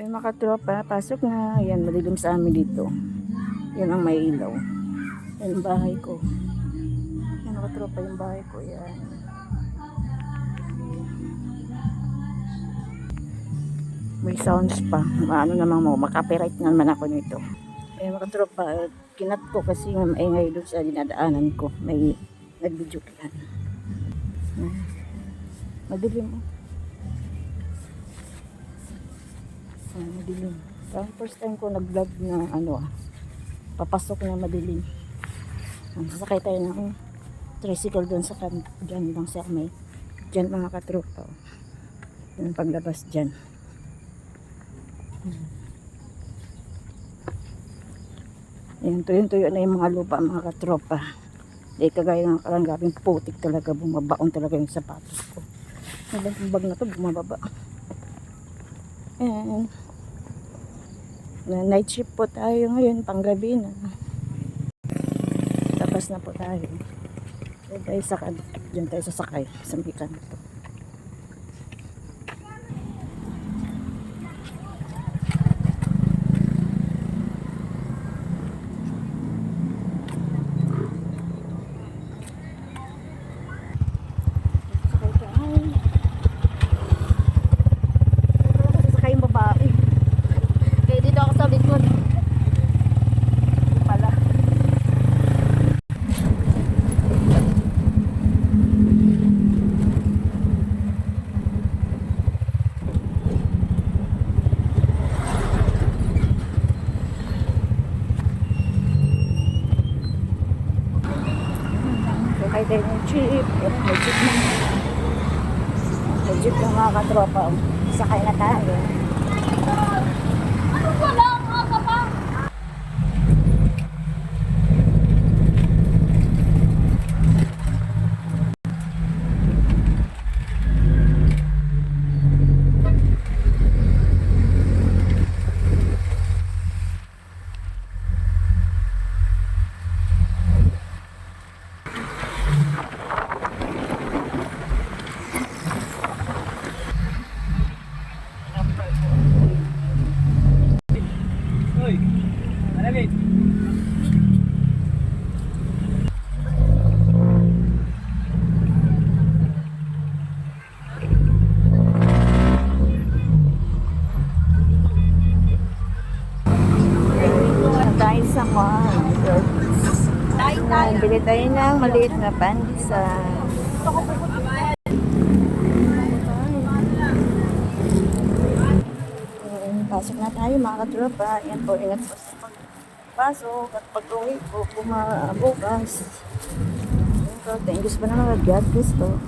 Ay mga tropa, pasok na. Yan, madilim sa amin dito. Yan ang may ilaw. Yan ang bahay ko. Yan mga tropa yung bahay ko. Yan. May sounds pa. Ano naman mo, makapiright naman ako nito. Ay mga tropa, kinat ko kasi maingay doon sa dinadaanan ko. May nag-video yan. Madilim mo. Madilim. Parang first time ko nag-vlog na papasok na madilim. Sasakay tayo ng tricycle doon sa dyan lang sa may dyan mga katropa. Yung paglabas dyan. Ayan, tuyo-tuyo na yung mga lupa mga katropa. Di kagaya ng kalanggabing putik talaga, bumabaon talaga yung sapatos ko. Yung bag na to bumababa. Ayan. Night shift po tayo ngayon, panggabi na. Tapos na po tayo. Diyan tayo sasakay. Sambikan na to. Sasakay yung babae. Kaya dito ako sa likod. Pala. Sakay tayo ng jeep. May jeep na. May jeep na mga katropa. Sakay na tayo. Uy, malamig. Tayo sa mall. Bili tayo ng maliit na pandesal. Pasok na tayo mga katropa. Yan po, ingat po sa pagpasok at pag-uwi po bukas. Thank you pa naman. God bless po.